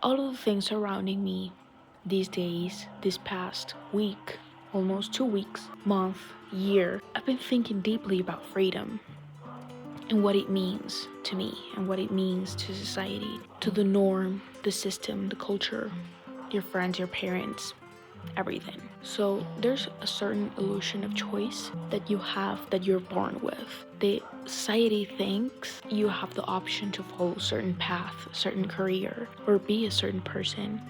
all of the things surrounding me these days, this past week, almost 2 weeks, month, year, I've been thinking deeply about freedom and what it means to me and what it means to society, to the norm, the system, the culture, your friends, your parents, everything. So there's a certain illusion of choice that you have that you're born with. The society thinks you have the option to follow a certain path, a certain career, or be a certain person,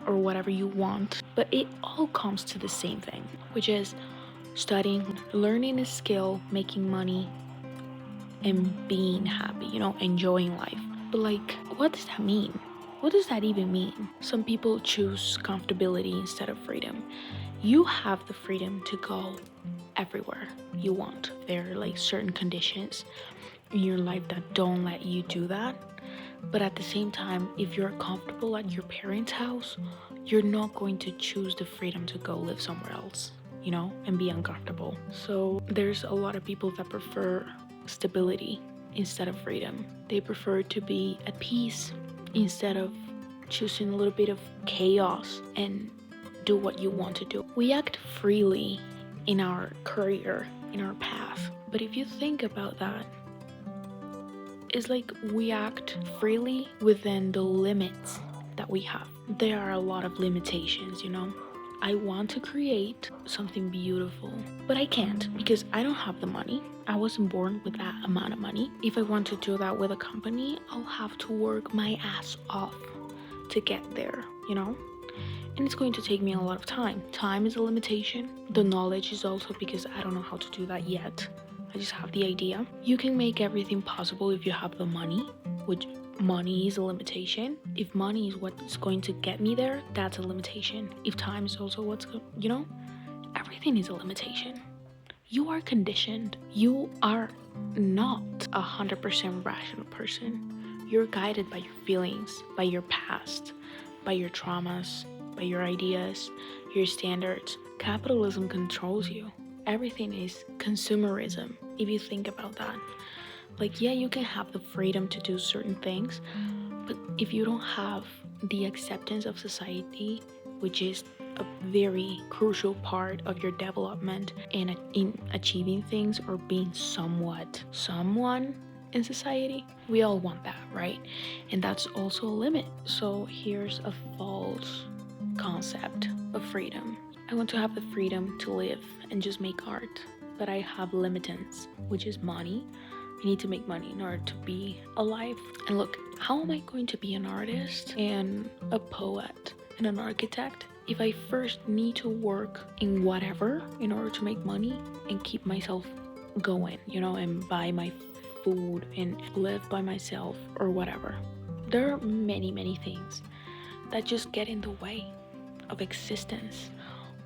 or whatever you want. But it all comes to the same thing, which is studying, learning a skill, making money, and being happy, enjoying life. But like, what does that mean? What does that even mean? Some people choose comfortability instead of freedom. You have the freedom to go everywhere you want. There are like certain conditions in your life that don't let you do that. But at the same time, if you're comfortable at your parents' house, you're not going to choose the freedom to go live somewhere else, and be uncomfortable. So there's a lot of people that prefer stability instead of freedom. They prefer to be at peace instead of choosing a little bit of chaos and do what you want to do. We act freely in our career, in our path. But if you think about that, it's like we act freely within the limits that we have. There are a lot of limitations, I want to create something beautiful, but I can't because I don't have the money. I wasn't born with that amount of money. If I want to do that with a company, I'll have to work my ass off to get there, And it's going to take me a lot of time. Time is a limitation. The knowledge is also because I don't know how to do that yet. I just have the idea. You can make everything possible if you have the money, which money is a limitation. If money is what's going to get me there, that's a limitation. If time is also everything is a limitation. You are conditioned. You are not 100% rational person. You're guided by your feelings, by your past, by your traumas, by your ideas, your standards. Capitalism controls you. Everything is consumerism, if you think about that. Like, yeah, you can have the freedom to do certain things, but if you don't have the acceptance of society, which is a very crucial part of your development and in achieving things or being someone in society, we all want that, right? And that's also a limit. So here's a false concept of freedom. I want to have the freedom to live and just make art, but I have limitants, which is money. I need to make money in order to be alive. And look, how am I going to be an artist and a poet and an architect if I first need to work in whatever in order to make money and keep myself going, and buy my food and live by myself or whatever? There are many, many things that just get in the way of existence.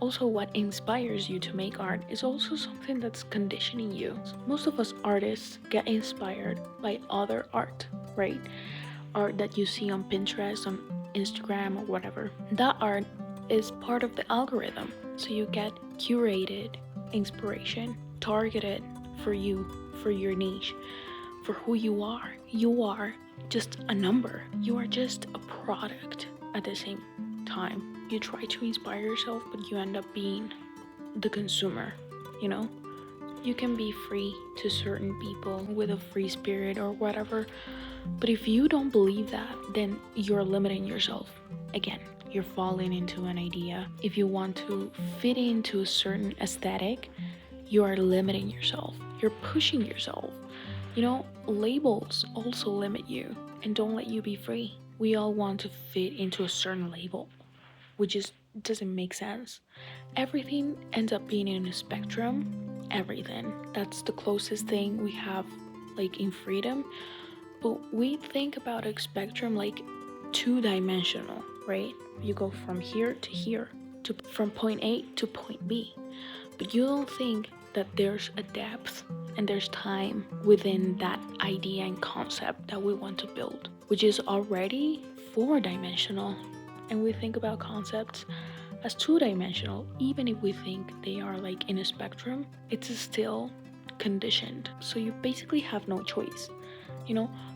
Also, what inspires you to make art is also something that's conditioning you. Most of us artists get inspired by other art, right? Art that you see on Pinterest, on Instagram, or whatever. That art is part of the algorithm. So you get curated inspiration, targeted for you, for your niche, for who you are. You are just a number. You are just a product at the same time. You try to inspire yourself, but you end up being the consumer, You can be free to certain people with a free spirit or whatever, but if you don't believe that, then you're limiting yourself. Again, you're falling into an idea. If you want to fit into a certain aesthetic, you are limiting yourself. You're pushing yourself. Labels also limit you and don't let you be free. We all want to fit into a certain label, which just doesn't make sense. Everything ends up being in a spectrum. Everything. That's the closest thing we have, like, in freedom. But we think about a spectrum like two-dimensional, right? You go from here to here, from point A to point B. But you don't think that there's a depth and there's time within that idea and concept that we want to build, which is already four-dimensional. And we think about concepts as two-dimensional. Even if we think they are like in a spectrum, it's still conditioned. So you basically have no choice.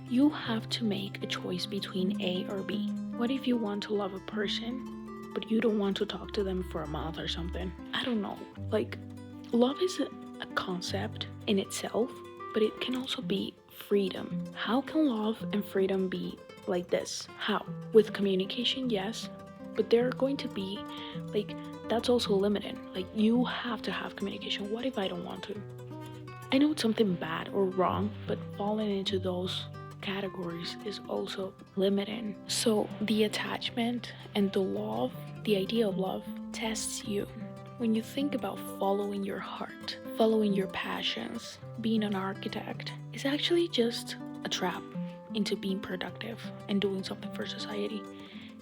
You have to make a choice between A or B. What if you want to love a person, but you don't want to talk to them for a month or something? I don't know. Like, love is a concept in itself, but it can also be freedom. How can love and freedom be like this? How? With communication, yes, but there are going to be, like, that's also limited. Like, you have to have communication. What if I don't want to? I know it's something bad or wrong, but falling into those categories is also limiting. So the attachment and the love, the idea of love, tests you. When you think about following your heart, following your passions, being an architect, it's actually just a trap into being productive and doing something for society.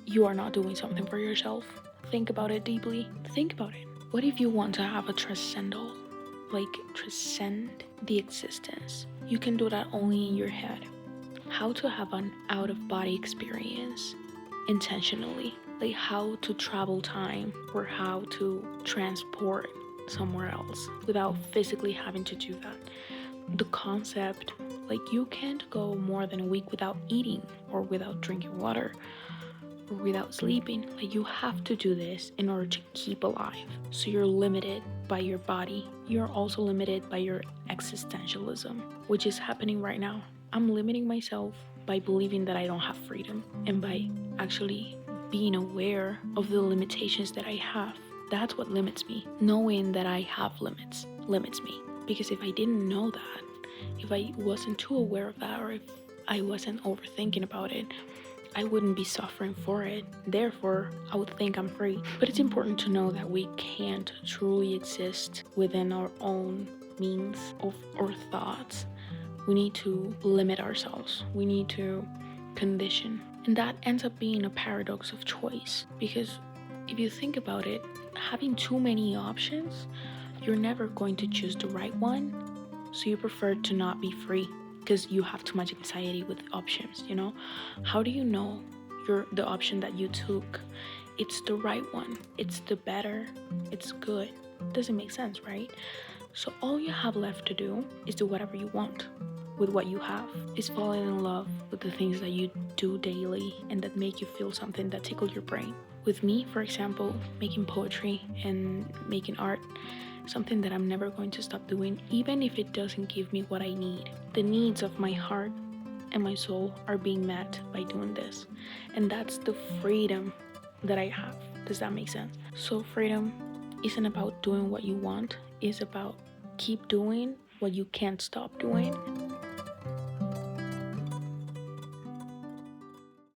You are not doing something for yourself. Think about it deeply. Think about it. What if you want to have a transcendental, like transcend the existence? You can do that only in your head. How to have an out of body experience intentionally, like how to travel time or how to transport somewhere else without physically having to do that. The concept, like you can't go more than a week without eating or without drinking water or without sleeping. Like you have to do this in order to keep alive. So you're limited by your body. You're also limited by your existentialism, which is happening right now. I'm limiting myself by believing that I don't have freedom and by actually being aware of the limitations that I have. That's what limits me. Knowing that I have limits limits me. Because if I didn't know that, if I wasn't too aware of that, or if I wasn't overthinking about it, I wouldn't be suffering for it. Therefore, I would think I'm free. But it's important to know that we can't truly exist within our own means of our thoughts. We need to limit ourselves. We need to condition. And that ends up being a paradox of choice. Because if you think about it, having too many options, you're never going to choose the right one. So you prefer to not be free because you have too much anxiety with options, you know? How do you know the option that you took, it's the right one, it's the better, it's good? Doesn't make sense, right? So all you have left to do is do whatever you want with what you have, is falling in love with the things that you do daily and that make you feel something, that tickle your brain. With me, for example, making poetry and making art, something that I'm never going to stop doing, even if it doesn't give me what I need. The needs of my heart and my soul are being met by doing this. And that's the freedom that I have. Does that make sense? So freedom isn't about doing what you want, it's about keep doing what you can't stop doing